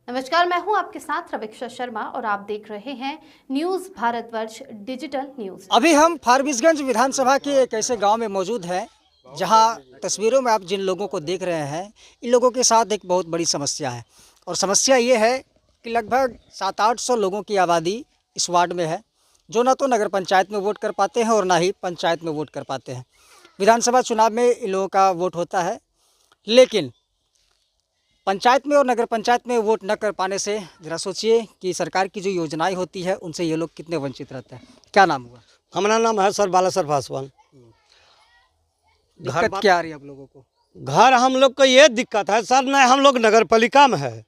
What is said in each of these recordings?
नमस्कार, मैं हूं आपके साथ रवीक्षा शर्मा और आप देख रहे हैं न्यूज़ भारतवर्ष डिजिटल न्यूज़। अभी हम फारबिसगंज विधानसभा के एक ऐसे गांव में मौजूद हैं जहां तस्वीरों में आप जिन लोगों को देख रहे हैं, इन लोगों के साथ एक बहुत बड़ी समस्या है। और समस्या ये है कि लगभग 700-800 लोगों की आबादी इस वार्ड में है, जो ना तो नगर पंचायत में वोट कर पाते हैं और ना ही पंचायत में वोट कर पाते हैं। विधानसभा चुनाव में इन लोगों का वोट होता है, लेकिन पंचायत में और नगर पंचायत में वोट न कर पाने से ज़रा सोचिए कि सरकार की जो योजनाएं होती है उनसे ये लोग कितने वंचित रहते हैं। क्या नाम हुआ? हमारा नाम है सर बालासर पासवान। दिक्कत क्या आ रही है आप लोगों को? घर हम लोग को ये दिक्कत है सर, न हम लोग नगर पालिका में है,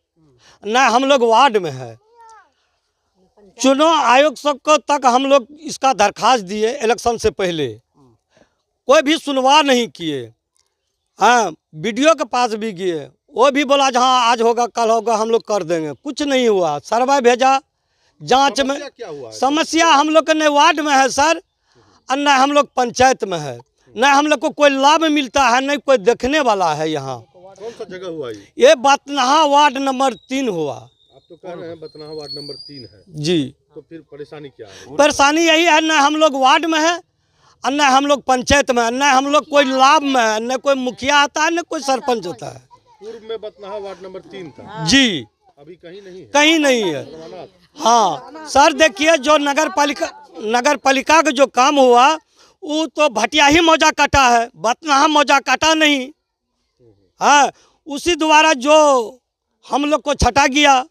न हम लोग वार्ड में है। चुनाव आयोग सबको तक हम लोग इसका दरखास्त दिए इलेक्शन से पहले, कोई भी सुनवाई नहीं किए। हाँ, बीडीओ के पास भी गए, वो भी बोला जहाँ आज होगा कल होगा हम लोग कर देंगे, कुछ नहीं हुआ। सर्वे भेजा, जांच में क्या हुआ? समस्या हम लोग के न वार्ड में है सर, और न हम लोग पंचायत में है, न हम लोग को कोई लाभ मिलता है, न कोई देखने वाला है। यहाँ कौन सा जगह हुआ ये बतनाहा वार्ड नंबर 3 हुआ। आप तो कह रहे हैं बतनाहा वार्ड नंबर 3 है, जी, तो फिर परेशानी क्या है? परेशानी यही है, न हम लोग वार्ड में है और न हम लोग पंचायत में है, न हम लोग कोई लाभ में है, न कोई मुखिया आता है, न कोई सरपंच होता है। पूर्व में बतनाहा वार्ड नंबर 3 था, जी, अभी कहीं नहीं है। कहीं नहीं है। हाँ सर, देखिए जो नगर पालिका का जो काम हुआ वो तो भटिया ही मौजा काटा है, बतनाहा मौजा काटा नहीं। हाँ, उसी द्वारा जो हम लोग को छटा गया,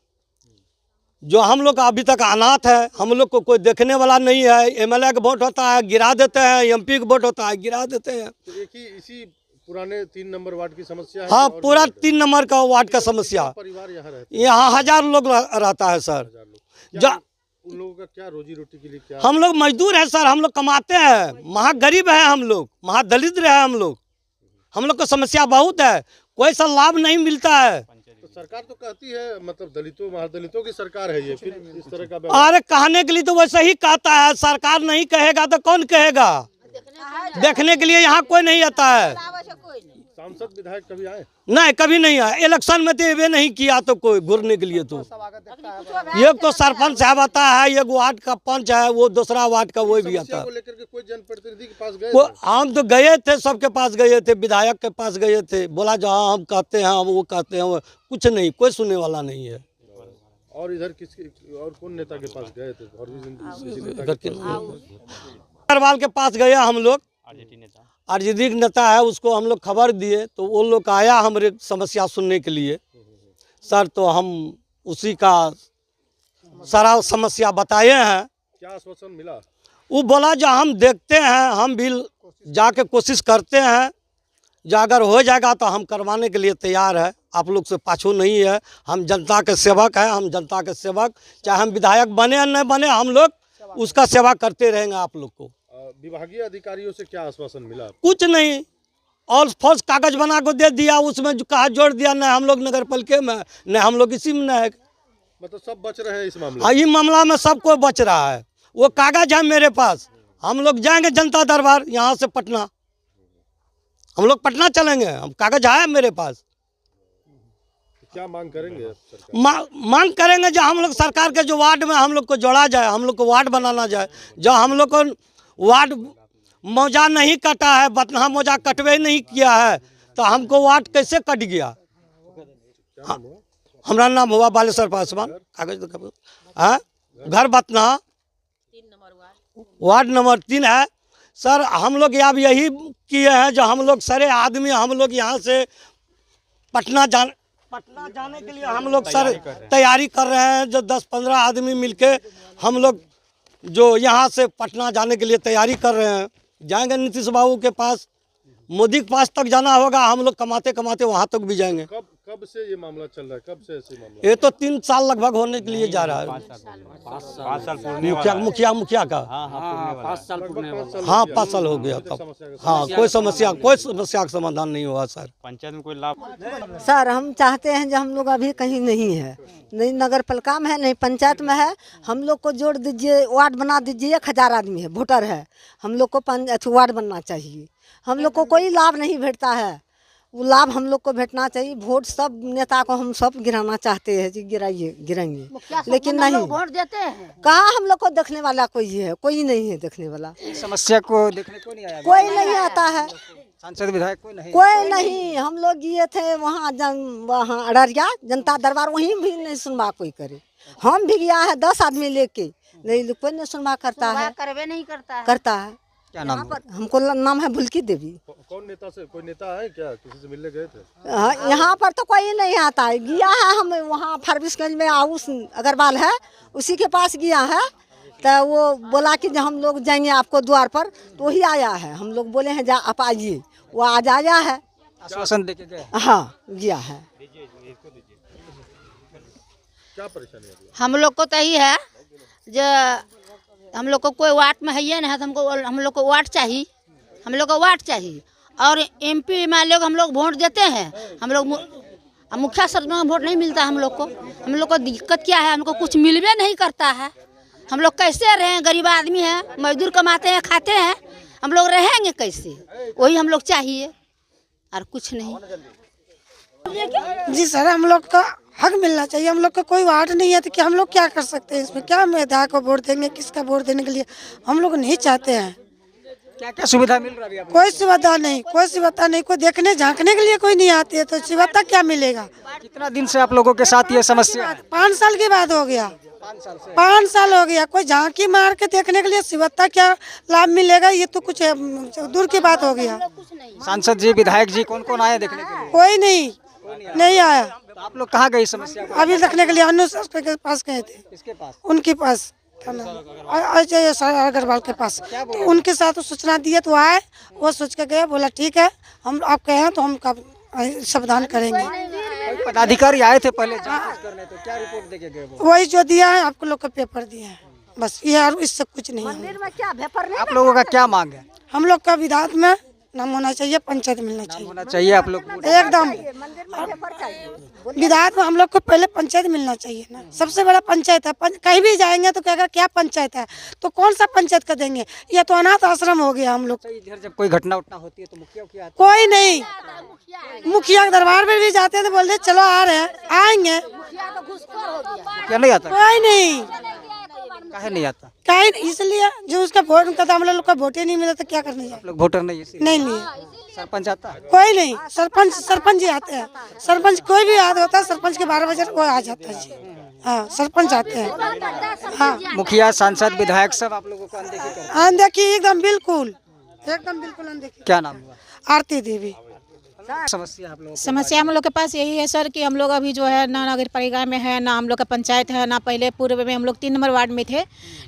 जो हम लोग अभी तक अनाथ है, हम लोग को कोई देखने वाला नहीं है। एमएलए का वोट होता है गिरा देते हैं, एमपी का वोट होता है गिरा देते हैं। तो एक ही इसी पुराने 3 नंबर वार्ड की समस्या है? हाँ, और पूरा भी 3 नंबर का वार्ड का समस्या। परिवार यहाँ रहते यहाँ 1000 लोग रहता है सर। हैं, लोग। जा उन लोगों का क्या रोजी रोटी के लिए क्या? हम लोग मजदूर हैं सर, हम लोग कमाते हैं, महागरीब है हम लोग, महादलित है हम लोग को समस्या बहुत है, कोई सा लाभ नहीं मिलता है। तो सरकार तो कहती है मतलब दलितों महादलितों की सरकार है ये, फिर इस तरह का व्यवहार? अरे कहने के लिए तो वैसे ही कहता है, सरकार नहीं कहेगा तो कौन कहेगा? देखने के लिए यहाँ कोई नहीं आता है। सांसद विधायक कभी आए? नहीं, कभी नहीं आया। इलेक्शन में तो ये नहीं किया तो कोई घूरने के लिए। तो एक तो सरपंच साहब आता है, एक वार्ड का पंच है, वो दूसरा वार्ड का वो भी आता समस्या को है। लेकर के कोई जनप्रतिनिधि के पास गए? हम तो गए थे, सबके पास गए थे, विधायक के पास गए थे, बोला जहाँ हम कहते हैं वो कहते हैं, वो कुछ नहीं, कोई सुनने वाला नहीं है। और इधर किसके और कौन नेता के पास गए थे? और भी किसी नेता के पास? अग्रवाल के पास गए हम लोग, आरजेडी नेता है, उसको हम लोग खबर दिए तो वो लोग आया हमारे समस्या सुनने के लिए सर। तो हम उसी का सारा समस्या बताए हैं। क्या आश्वासन मिला? वो बोला जो हम देखते हैं, हम भी जाके कोशिश करते हैं, जो अगर हो जाएगा तो हम करवाने के लिए तैयार है, आप लोग से पाछू नहीं है। हम जनता के सेवक हैं, हम जनता के सेवक, चाहे हम विधायक बने या नहीं बने, हम लोग उसका सेवा करते रहेंगे। आप लोग को विभागीय अधिकारियों से क्या आश्वासन मिला? कुछ नहीं, और फौज कागज बना को दे दिया, उसमें जो कहा जोड़ दिया, न हम लोग नगर पालिका में, न हम लोग इसी में है। मतलब सब बच रहे हैं इस मामले हाँ, ये मामला में सब कोई बच रहा है। वो कागज है मेरे पास, हम लोग जाएंगे जनता दरबार यहाँ से पटना, हम लोग पटना चलेंगे, हम कागज है मेरे पास। क्या मांग करेंगे सरकार? मांग करेंगे जो हम लोग सरकार के जो वार्ड में हम लोग को जोड़ा जाए, हम लोग को वार्ड बनाना जाए। जो हम लोग को वार्ड मौजा नहीं कटा है, बतनाहा मौजा कटवे नहीं किया है, तो हमको वार्ड कैसे कट गया? हाँ, हमारा नाम हुआ बालेश्वर पासवान, कागज हाँ, घर बतनाहा वार्ड नंबर 3 है सर। हम लोग अब यही किए हैं, जो हम लोग सारे आदमी हम लोग यहाँ से पटना जाने के लिए हम लोग सर तैयारी कर रहे हैं। जो 10-15 आदमी मिलके हम लोग जो यहाँ से पटना जाने के लिए तैयारी कर रहे हैं, जाएंगे नीतीश बाबू के पास, मोदी के पास तक जाना होगा। हम लोग कमाते कमाते वहाँ तक भी जाएंगे। कब से ये मामला चल रहा है? कब से ऐसे मामला? ये तो 3 साल लगभग होने के लिए जा रहा है। 5 साल का। हाँ, 5 साल पूरे वाला। हाँ, 5 साल हो गया तब। हाँ, कोई समस्या का समाधान नहीं हुआ सर। पंचायत में कोई लाभ? सर हम चाहते हैं जो हम लोग अभी कहीं नहीं है, नहीं नगर पालिका में है, नहीं पंचायत में है। हम लोग को जोड़ दीजिए, वार्ड बना दीजिए। 1000 आदमी है, वोटर है, हम लोग को वार्ड बनना चाहिए। हम लोग को कोई लाभ नहीं भेटता है, वो लाभ हम लोग को भेटना चाहिए। वोट सब नेता को हम सब गिराना चाहते हैं जी, गिराइए गिराएंगे, लेकिन नहीं वोट देते हैं। कहाँ हम लोग को देखने वाला कोई है, कोई नहीं है देखने वाला, समस्या को देखने को नहीं आया, कोई नहीं आता है, सांसद विधायक कोई नहीं। हम लोग गए थे वहाँ वहाँ अररिया जनता दरबार, वहीं भी नहीं सुनवा कोई करे। हम भी गया है 10 आदमी लेके, नहीं कोई नहीं सुनवा करता है, करवे नहीं करता है। क्या नाम है? हमको नाम है भुलकी देवी। कौन नेता से, कोई नेता है क्या, किसी से मिलने गए थे? हाँ, यहाँ पर तो कोई नहीं आता है। गया है हम वहाँ फरबिसगंज में आउस अग्रवाल है, उसी के पास गया है, तो वो बोला कि जब हम लोग जाएंगे आपको द्वार पर, तो वही आया है। हम लोग बोले हैं जा आप आइए, वो आज आया है, आश्वासन देके गए। हाँ गया है। क्या परेशानी है? हम लोग को तो यही है जो हम लोग को कोई वार्ड में है ही नहीं, तो हम लोग को वार्ड चाहिए, हम लोग को वार्ड चाहिए। और MP में लोग हम लोग वोट देते हैं, हम लोग मुखिया सरपंच में वोट नहीं मिलता हम लोग को दिक्कत क्या है, हमको कुछ मिलवे नहीं करता है। हम लोग कैसे रहें, गरीब आदमी हैं, मजदूर कमाते हैं खाते हैं, हम लोग रहेंगे कैसे? वही हम लोग चाहिए और कुछ नहीं। जी सर, हम लोग का हक मिलना चाहिए। हम लोग का कोई वार्ड नहीं है तो क्या हम लोग क्या कर सकते हैं इसमें? क्या विधायक को वोट देंगे, किसका वोट देने के लिए हम लोग नहीं चाहते हैं। क्या क्या सुविधा मिल रहा है अभी आपको? कोई सुविधा नहीं, कोई सुविधा नहीं, कोई देखने झांकने के लिए कोई नहीं आती है, तो सुविधा क्या मिलेगा? कितना दिन से आप लोगों के साथ ये समस्या है? 5 साल के बाद हो गया, 5 साल हो गया। कोई झांकी मार के देखने के लिए सुविधा क्या लाभ मिलेगा, ये तो कुछ दूर की बात हो गया। सांसद जी, विधायक जी, कौन कौन आए देखने के लिए? कोई नहीं आया। तो आप लोग कहाँ गए इस समस्या को? अभी देखने के लिए अनु सर के पास गए थे, किसके पास? उनके पास अजय अग्रवाल के पास, तो उनके साथ सूचना दिए तो आए, वो सोच के गए, बोला ठीक है हम आप कहे हैं तो हम सावधान करेंगे। कोई पदाधिकारी आए थे पहले जांच करने, तो क्या रिपोर्ट देके गए वो? वही जो दिया है आपको लोग का पेपर दिया है, बस ये और इससे कुछ नहीं है। आप लोगों का क्या मांग है? हम लोग का विधायक में नाम होना चाहिए, पंचायत मिलना चाहिए होना चाहिए आप लोग एकदम। विधायक में हम लोग को पहले पंचायत मिलना चाहिए ना, सबसे बड़ा पंचायत है। कहीं भी जाएंगे तो कहेगा क्या पंचायत है, तो कौन सा पंचायत का देंगे? ये तो अनाथ आश्रम हो गया हम लोग। इधर जब कोई घटना उठना होती है तो मुखिया क्या आता कोई नहीं, मुखिया के दरबार में भी जाते हैं तो बोलते चलो आ रहे हैं, आएंगे, क्या नहीं आता? कोई नहीं, काहे नहीं आता? कहीं इसलिए जो उसका वोट उनका तो हम लोग का वोट ही नहीं मिला, तो क्या करने जाए? आप लोग वोटर नहीं है? नहीं लिए। सरपंच आता है? कोई नहीं, सरपंच ही आते हैं। सरपंच कोई भी याद होता है, सरपंच के 12 बजे वो आ जाता है जी। हाँ, सरपंच आते हैं। हाँ, मुखिया, सांसद, विधायक सब आप लोगों को अनदेखी करते हैं? अनदेखी एकदम बिल्कुल अनदेखी। क्या नाम हुआ? आरती देवी। समस्या आप लोगों को? समस्या हम लोग के पास यही है सर कि हम लोग अभी जो है ना नगर पालिका में है, ना हम लोग का पंचायत है, ना पहले पूर्व में हम लोग 3 नंबर वार्ड में थे,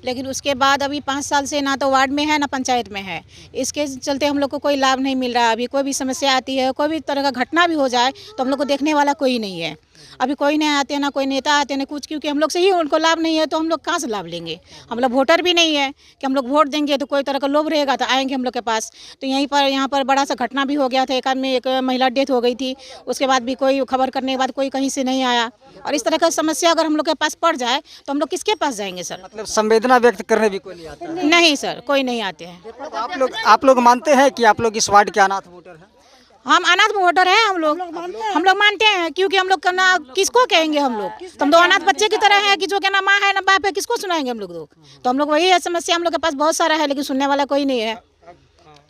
लेकिन उसके बाद अभी 5 साल से ना तो वार्ड में है ना पंचायत में है। इसके चलते हम लोग को कोई लाभ नहीं मिल रहा। अभी कोई भी समस्या आती है, कोई भी तरह का घटना भी हो जाए तो हम लोग को देखने वाला कोई नहीं है। अभी कोई नहीं आते, ना कोई नेता आते, ना कुछ, क्योंकि हम लोग से ही उनको लाभ नहीं है, तो हम लोग कहाँ से लाभ लेंगे? हम लोग वोटर भी नहीं है कि हम लोग वोट देंगे तो कोई तरह का लोभ रहेगा तो आएंगे हम लोग के पास। तो यहाँ पर बड़ा सा घटना भी हो गया था, एक आदमी, एक महिला डेथ हो गई थी, उसके बाद भी कोई खबर करने के बाद कोई कहीं से नहीं आया। और इस तरह का समस्या अगर हम लोग के पास पड़ जाए तो हम लोग किसके पास जाएंगे सर? मतलब संवेदना व्यक्त करने भी कोई नहीं आता? नहीं सर, कोई नहीं आते हैं। तो आप लोग मानते हैं कि आप लोग इस वार्ड के अनाथ वोटर हैं? हम अनाथ वोटर हैं, हम लोग मानते हैं, क्योंकि हम लोग ना किसको कहेंगे? हम लोग तो हम 2 अनाथ बच्चे की तरह हैं कि जो क्या ना माँ है ना बाप है, किसको सुनाएंगे हम लोग? तो हम लोग वही है समस्या, हम लोग के पास बहुत सारा है, लेकिन सुनने वाला कोई नहीं है।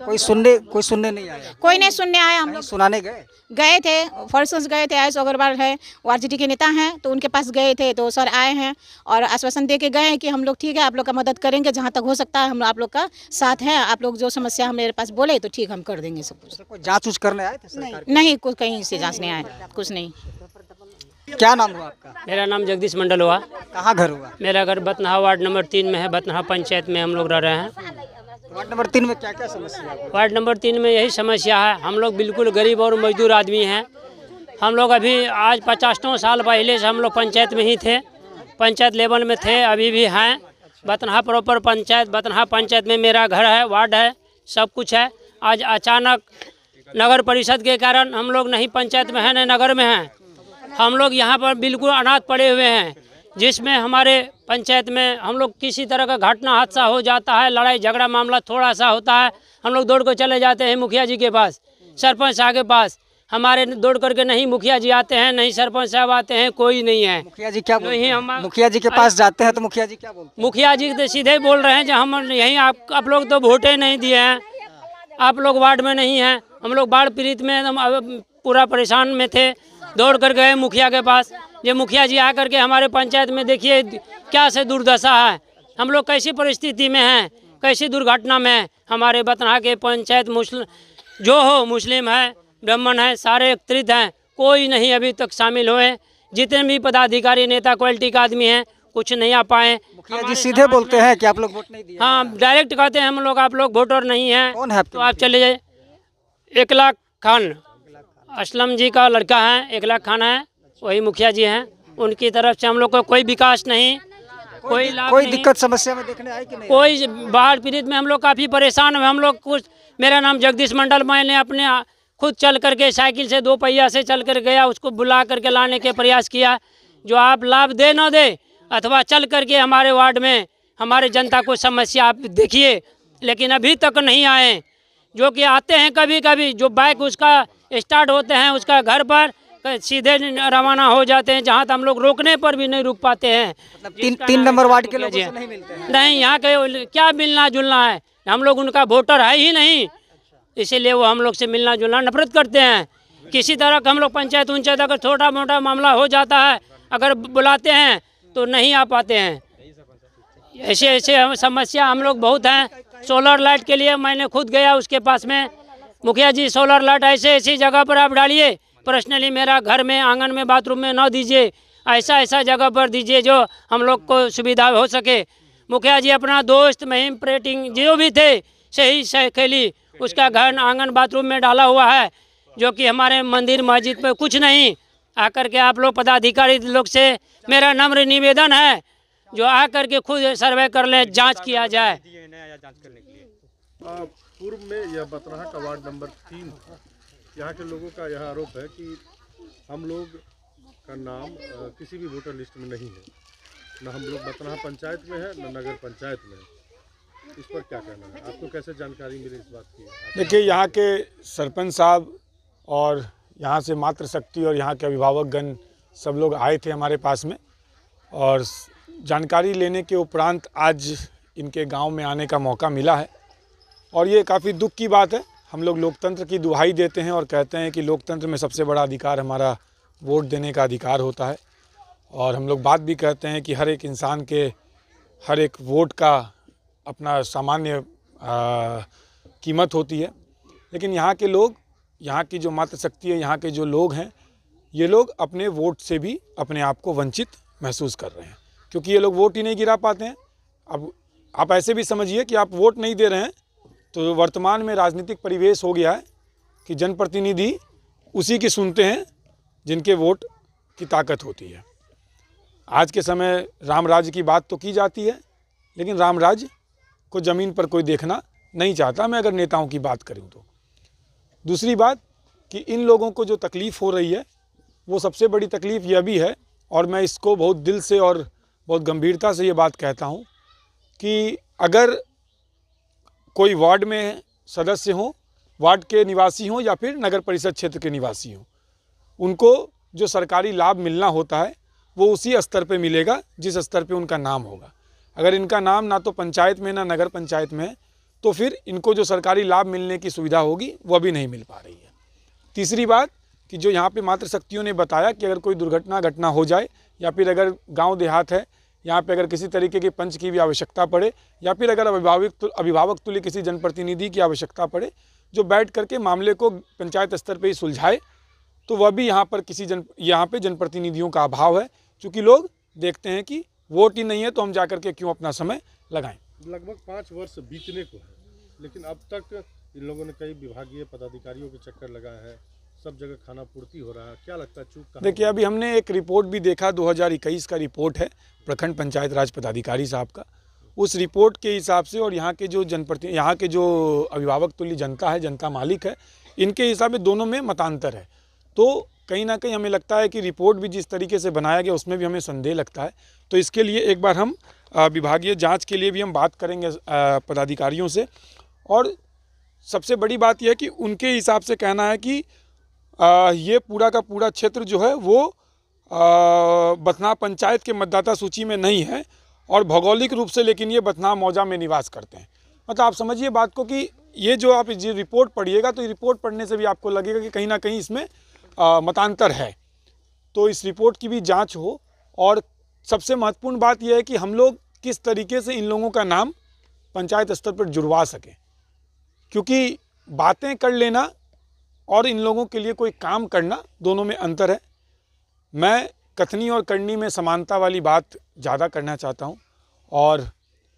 कोई सुनने नहीं आया? कोई नहीं सुनने आया। हम लोग सुनाने गए थे, फॉर्सन्स गए थे, आयुष अग्रवाल है, RJD के नेता हैं, तो उनके पास गए थे, तो सर आए हैं और आश्वासन दे के गए हैं कि हम लोग ठीक है, आप लोग का मदद करेंगे, जहाँ तक हो सकता है हम आप लोग का साथ हैं, आप लोग जो समस्या हमारे पास बोले तो ठीक हम कर देंगे सब कुछ। कोई जांच उच करने आए थे सरकार? नहीं, कुछ कहीं से जांचने आए, कुछ नहीं। क्या नाम हुआ आपका? मेरा नाम जगदीश मंडल हुआ। कहाँ घर हुआ? मेरा घर बतनहा वार्ड नंबर 3 में है, बतनहा पंचायत में हम लोग रह रहे हैं। वार्ड नंबर 3 में क्या क्या समस्या है? वार्ड नंबर 3 में यही समस्या है, हम लोग बिल्कुल गरीब और मजदूर आदमी हैं। हम लोग अभी आज 50 साल पहले से हम लोग पंचायत में ही थे, पंचायत लेवल में थे, अभी भी हैं। बतनहा प्रॉपर पंचायत, बतनहा पंचायत में मेरा घर है, वार्ड है, सब कुछ है। आज अचानक नगर परिषद के कारण हम लोग नहीं पंचायत में हैं न नगर में हैं। हम लोग यहाँ पर बिल्कुल अनाथ पड़े हुए हैं, जिसमें हमारे पंचायत में हम लोग किसी तरह का घटना हादसा हो जाता है, लड़ाई झगड़ा मामला थोड़ा सा होता है, हम लोग दौड़ कर चले जाते हैं मुखिया जी के पास, सरपंच साहब के पास। हमारे दौड़ करके नहीं मुखिया जी आते हैं, नहीं सरपंच साहब आते हैं, कोई नहीं है। मुखिया जी क्या बोलते नहीं, हैं? हम मुखिया जी के पास जाते हैं तो मुखिया जी क्या बोलते हैं? मुखिया जी तो सीधे बोल रहे हैं जो हम यहीं आप लोग तो वोटे नहीं दिए हैं, आप लोग वार्ड में नहीं हैं। हम लोग बाढ़ पीड़ित में एकदम पूरा परेशान में थे, दौड़ कर गए मुखिया के पास। ये मुखिया जी आकर के हमारे पंचायत में देखिए क्या से दुर्दशा है, हम लोग कैसी परिस्थिति में हैं, कैसी दुर्घटना में है। हमारे बतनहा के पंचायत जो हो मुस्लिम है, ब्राह्मण है, सारे एकत्रित हैं, कोई नहीं अभी तक शामिल हुए। जितने भी पदाधिकारी नेता क्वालिटी का आदमी हैं कुछ नहीं आ पाए। मुखिया जी सीधे बोलते हैं कि आप लोग वोट नहीं दिए? हाँ, डायरेक्ट कहते हैं हम लोग आप लोग वोटर नहीं हैं। कौन है तो आप चले जाए। 1 लाख खान असलम जी का लड़का है, 1 लाख खान है, वही मुखिया जी हैं। उनकी तरफ से हम लोग को कोई विकास नहीं, कोई लाभ कोई नहीं। दिक्कत समस्या में देखने आई कि नहीं? कोई बाढ़ पीड़ित में हम लोग काफ़ी परेशान हैं। हम लोग कुछ, मेरा नाम जगदीश मंडल, मैंने अपने खुद चल करके साइकिल से 2 पहिया से चल कर गया, उसको बुला करके लाने के प्रयास किया। जो आप लाभ दे न दे अथवा चल करके हमारे वार्ड में हमारे जनता को समस्या आप देखिए, लेकिन अभी तक नहीं आए। जो कि आते हैं कभी कभी, जो बाइक उसका स्टार्ट होते हैं उसका घर पर सीधे रवाना हो जाते हैं, जहाँ तक हम लोग रोकने पर भी नहीं रुक पाते हैं। मतलब 3 नंबर वार्ड के लोगों से नहीं मिलते हैं? नहीं, यहाँ के क्या मिलना जुलना है, हम लोग उनका वोटर है ही नहीं, इसीलिए वो हम लोग से मिलना जुलना नफरत करते हैं। किसी तरह का हम लोग पंचायत उंचायत अगर छोटा मोटा मामला हो जाता है, अगर बुलाते हैं तो नहीं आ पाते हैं। ऐसे ऐसे समस्या हम लोग बहुत हैं। सोलर लाइट के लिए मैंने खुद गया उसके पास में, मुखिया जी सोलर लाइट ऐसे ऐसी जगह पर आप डालिए, पर्सनली मेरा घर में आंगन में बाथरूम में न दीजिए, ऐसा जगह पर दीजिए जो हम लोग को सुविधा हो सके। मुखिया जी अपना दोस्त महिम प्रेटिंग जो भी थे सही सहेली उसका घर आंगन बाथरूम में डाला हुआ है, जो कि हमारे मंदिर मस्जिद पे कुछ नहीं। आकर के आप लोग पदाधिकारी लोग से मेरा नम्र निवेदन है, जो आकर के खुद सर्वे कर ले, जांच किया जाए। पूर्व में यह बतनहा का वार्ड नंबर 3 था। यहाँ के लोगों का यह आरोप है कि हम लोग का नाम किसी भी वोटर लिस्ट में नहीं है, न हम लोग बतनहा पंचायत में है न नगर पंचायत में है। इस पर क्या कहना है? आपको कैसे जानकारी मिली इस बात की? देखिए, यहाँ के सरपंच साहब और यहाँ से मातृशक्ति और यहाँ के अभिभावकगण सब लोग आए थे हमारे पास में, और जानकारी लेने के उपरांत आज इनके गांव में आने का मौका मिला है। और ये काफ़ी दुख की बात है। हम लोग लोकतंत्र की दुहाई देते हैं और कहते हैं कि लोकतंत्र में सबसे बड़ा अधिकार हमारा वोट देने का अधिकार होता है, और हम लोग बात भी कहते हैं कि हर एक इंसान के हर एक वोट का अपना सामान्य कीमत होती है। लेकिन यहाँ के लोग, यहाँ की जो मातृशक्ति है, यहाँ के जो लोग हैं, ये लोग अपने वोट से भी अपने आप को वंचित महसूस कर रहे हैं, क्योंकि ये लोग वोट ही नहीं गिरा पाते हैं। अब आप ऐसे भी समझिए कि आप वोट नहीं दे रहे हैं, तो वर्तमान में राजनीतिक परिवेश हो गया है कि जनप्रतिनिधि उसी की सुनते हैं जिनके वोट की ताकत होती है। आज के समय राम राज्य की बात तो की जाती है, लेकिन राम राज्य को ज़मीन पर कोई देखना नहीं चाहता, मैं अगर नेताओं की बात करूं तो। दूसरी बात कि इन लोगों को जो तकलीफ़ हो रही है, वो सबसे बड़ी तकलीफ़ यह भी है, और मैं इसको बहुत दिल से और बहुत गंभीरता से ये बात कहता हूं कि अगर कोई वार्ड में सदस्य हों, वार्ड के निवासी हों या फिर नगर परिषद क्षेत्र के निवासी हों, उनको जो सरकारी लाभ मिलना होता है वो उसी स्तर पे मिलेगा जिस स्तर पे उनका नाम होगा। अगर इनका नाम ना तो पंचायत में ना नगर पंचायत में है, तो फिर इनको जो सरकारी लाभ मिलने की सुविधा होगी वह भी नहीं मिल पा रही है। तीसरी बात कि जो यहाँ पे मातृशक्तियों ने बताया कि अगर कोई दुर्घटना हो जाए, या फिर अगर गांव देहात है, यहाँ पे अगर किसी तरीके के पंच की भी आवश्यकता पड़े, या फिर अगर अभिभावक तुल्य किसी जनप्रतिनिधि की आवश्यकता पड़े जो बैठ करके मामले को पंचायत स्तर पर ही सुलझाए, तो वह भी यहाँ पर यहाँ पे जनप्रतिनिधियों का अभाव है। चूँकि लोग देखते हैं कि वोट ही नहीं है तो हम जा करके क्यों अपना समय लगाएं। लगभग 5 वर्ष बीतने को है, लेकिन अब तक इन लोगों ने कई विभागीय पदाधिकारियों के चक्कर लगाए हैं, सब जगह खाना पूर्ति हो रहा है। क्या लगता है चूक कहाँ? देखिए, अभी हमने एक रिपोर्ट भी देखा, 2021 का रिपोर्ट है प्रखंड पंचायत राज पदाधिकारी साहब का। उस रिपोर्ट के हिसाब से और यहाँ के जो यहाँ के जो अभिभावक तुल्य जनता है, जनता मालिक है, इनके हिसाब में दोनों में मतांतर है। तो कहीं ना कहीं हमें लगता है कि रिपोर्ट भी जिस तरीके से बनाया गया उसमें भी हमें संदेह लगता है। तो इसके लिए एक बार हम विभागीय जांच के लिए भी हम बात करेंगे पदाधिकारियों से। और सबसे बड़ी बात यह है कि उनके हिसाब से कहना है कि ये पूरा का पूरा क्षेत्र जो है वो बथनाहा पंचायत के मतदाता सूची में नहीं है और भौगोलिक रूप से लेकिन ये बथनाहा मौजा में निवास करते हैं। मतलब आप समझिए बात को कि ये जो आप ये रिपोर्ट पढ़िएगा तो रिपोर्ट पढ़ने से भी आपको लगेगा कि कहीं ना कहीं इसमें मतांतर है। तो इस रिपोर्ट की भी जांच हो और सबसे महत्वपूर्ण बात यह है कि हम लोग किस तरीके से इन लोगों का नाम पंचायत स्तर पर जुड़वा सकें, क्योंकि बातें कर लेना और इन लोगों के लिए कोई काम करना दोनों में अंतर है। मैं कथनी और करनी में समानता वाली बात ज़्यादा करना चाहता हूँ और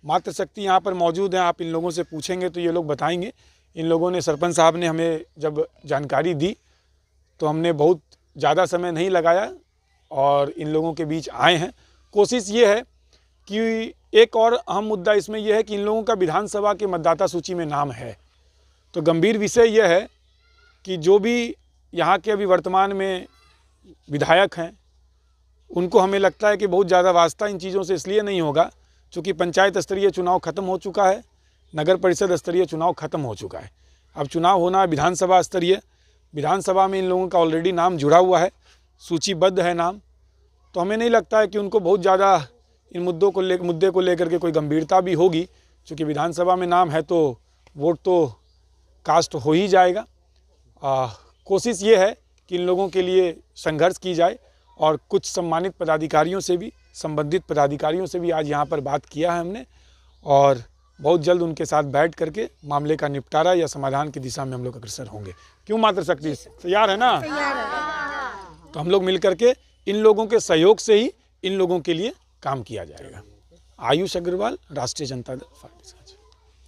मातृशक्ति यहाँ पर मौजूद हैं। आप इन लोगों से पूछेंगे तो ये लोग बताएंगे। इन लोगों ने, सरपंच साहब ने हमें जब जानकारी दी तो हमने बहुत ज़्यादा समय नहीं लगाया और इन लोगों के बीच आए हैं। कोशिश ये है कि एक और अहम मुद्दा इसमें यह है कि इन लोगों का विधानसभा के मतदाता सूची में नाम है। तो गंभीर विषय यह है कि जो भी यहाँ के अभी वर्तमान में विधायक हैं उनको हमें लगता है कि बहुत ज़्यादा वास्ता इन चीज़ों से इसलिए नहीं होगा क्योंकि पंचायत स्तरीय चुनाव ख़त्म हो चुका है, नगर परिषद स्तरीय चुनाव ख़त्म हो चुका है। अब चुनाव होना है विधानसभा स्तरीय। विधानसभा में इन लोगों का ऑलरेडी नाम जुड़ा हुआ है, सूचीबद्ध है नाम। तो हमें नहीं लगता है कि उनको बहुत ज़्यादा इन मुद्दे को लेकर के कोई गंभीरता भी होगी, क्योंकि विधानसभा में नाम है तो वोट तो कास्ट हो ही जाएगा। कोशिश ये है कि इन लोगों के लिए संघर्ष की जाए और कुछ सम्मानित पदाधिकारियों से भी, संबंधित पदाधिकारियों से भी आज यहाँ पर बात किया है हमने और बहुत जल्द उनके साथ बैठ करके मामले का निपटारा या समाधान की दिशा में हम लोग अग्रसर होंगे। क्यों मातृशक्ति तैयार है ना? तो हम लोग मिल करके इन लोगों के सहयोग से ही इन लोगों के लिए काम किया जाएगा। आयुष अग्रवाल, राष्ट्रीय जनता दल पार्टी।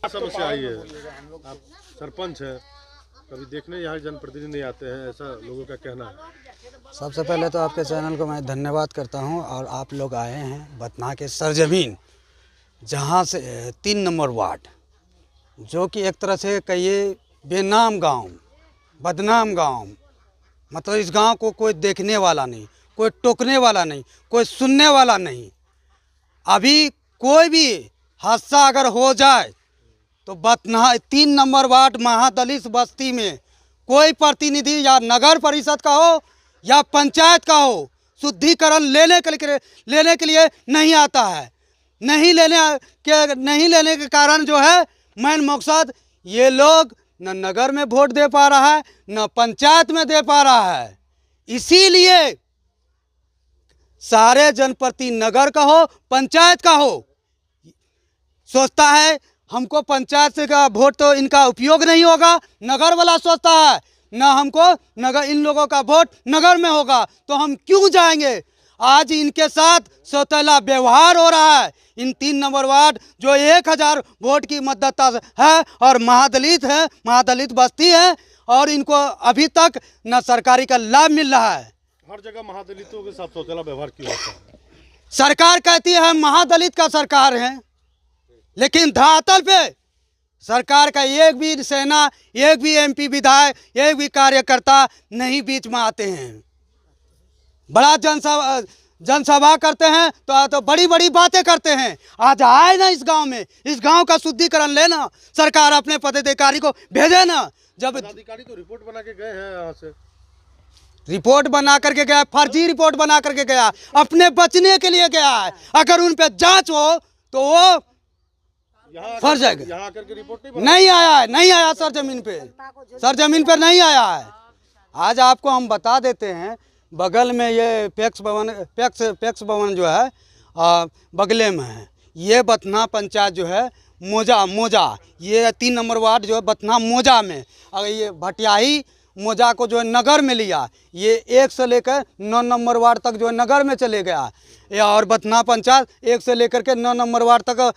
क्या समस्या आई है? आप सरपंच हैं, कभी देखने यहाँ जनप्रतिनिधि नहीं आते हैं, ऐसा लोगों का कहना है। सबसे पहले तो आपके चैनल को मैं धन्यवाद करता हूं और आप लोग आए हैं बथनाहा के सरजमीन, जहां से 3 नंबर वार्ड, जो कि एक तरह से कहिए बेनाम गांव, बदनाम गांव। मतलब इस गांव को कोई देखने वाला नहीं, कोई टोकने वाला नहीं, कोई सुनने वाला नहीं। अभी कोई भी हादसा अगर हो जाए तो बथनाहा 3 नंबर वार्ड महादलित बस्ती में कोई प्रतिनिधि या नगर परिषद का हो या पंचायत का हो शुद्धिकरण लेने के लिए नहीं आता है। नहीं लेने के कारण जो है मेन मकसद ये लोग न नगर में वोट दे पा रहा है न पंचायत में दे पा रहा है। इसीलिए सारे जनप्रतिनिधि नगर का हो पंचायत का हो सोचता है हमको पंचायत से का वोट तो इनका उपयोग नहीं होगा। नगर वाला सोचता है ना हमको नगर, इन लोगों का वोट नगर में होगा तो हम क्यों जाएंगे। आज इनके साथ सौतेला व्यवहार हो रहा है। इन 3 नंबर वार्ड जो 1000 वोट की मतदाता है और महादलित है, महादलित बस्ती है और इनको अभी तक न सरकारी का लाभ मिल रहा है। हर जगह महादलितों के साथ सौतेला व्यवहार क्यों होता है? सरकार कहती है महादलित का सरकार है, लेकिन धरातल पे सरकार का एक भी सेना, एक भी MP विधायक, एक भी कार्यकर्ता नहीं बीच में आते हैं। बड़ा जनसभा करते हैं तो बड़ी बड़ी बातें करते हैं। आज आए ना इस गांव में, इस गांव का शुद्धिकरण लेना, सरकार अपने पदाधिकारी को भेजे ना। जब पदाधिकारी तो रिपोर्ट बना के गए हैं, यहाँ से रिपोर्ट बना करके गया, फर्जी रिपोर्ट बना करके गया, अपने बचने के लिए गया है। अगर उन पे जांच हो तो वो फर्ज है। यहाँ करके रिपोर्ट नहीं आया है, नहीं आया सरजमीन पे नहीं आया है। आज आपको हम बता देते हैं, बगल में ये पैक्स भवन जो है बगले में है। ये बथनाहा पंचायत जो है मोजा, ये 3 नंबर वार्ड जो है बथनाहा मोजा में। अगर ये भटियाही मोजा को जो है नगर में लिया, ये 1 से लेकर 9 नंबर वार्ड तक जो है नगर में चले गया। और बथनाहा पंचायत 1 से लेकर के 9 नंबर वार्ड तक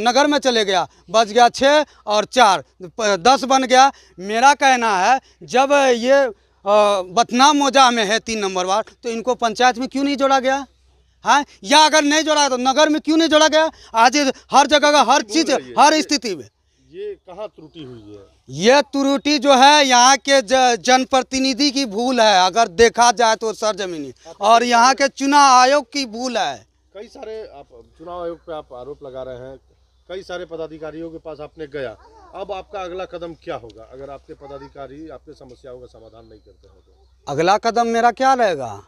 नगर में चले गया। बच गया 6 और 4 10 बन गया। मेरा कहना है जब ये बथनाहा मोजा में है 3 नंबर वार्ड तो इनको पंचायत में क्यों नहीं जोड़ा गया है? या अगर नहीं जोड़ा तो नगर में क्यों नहीं जोड़ा गया? आज हर जगह का हर चीज़, हर स्थिति में ये कहाँ त्रुटि हुई है? ये त्रुटि जो है यहाँ के जनप्रतिनिधि की भूल है, अगर देखा जाए तो सरजमीनी, और यहाँ के चुनाव आयोग की भूल है। कई सारे आप चुनाव आयोग पे आप आरोप लगा रहे हैं, कई सारे पदाधिकारियों के पास आपने गया, अब आपका अगला कदम क्या होगा अगर आपके पदाधिकारी आपके समस्याओं का समाधान नहीं करते हैं तो? अगला कदम मेरा क्या रहेगा?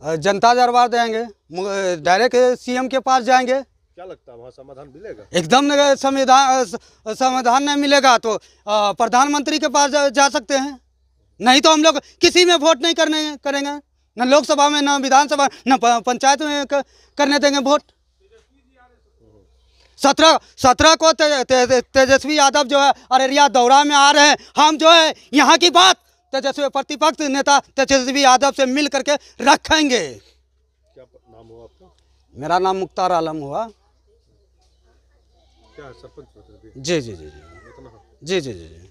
जनता दरबार देंगे, डायरेक्ट सीएम के पास जाएंगे। क्या लगता है वहाँ समाधान मिलेगा? एकदम समाधान नहीं मिलेगा तो प्रधानमंत्री के पास जा सकते हैं। नहीं तो हम लोग किसी में वोट नहीं करेंगे, न लोकसभा में, न विधानसभा, न पंचायत में करने देंगे वोट। 17 को तेजस्वी यादव जो है अररिया दौरा में आ रहे हैं। हम जो है यहाँ की बात तेजस्वी प्रतिपक्ष नेता तेजस्वी यादव से मिल करके रखेंगे। क्या नाम हुआ आपका? मेरा नाम मुख्तार आलम हुआ। क्या सरपंच? जी जी जी जी जी जी जी जी।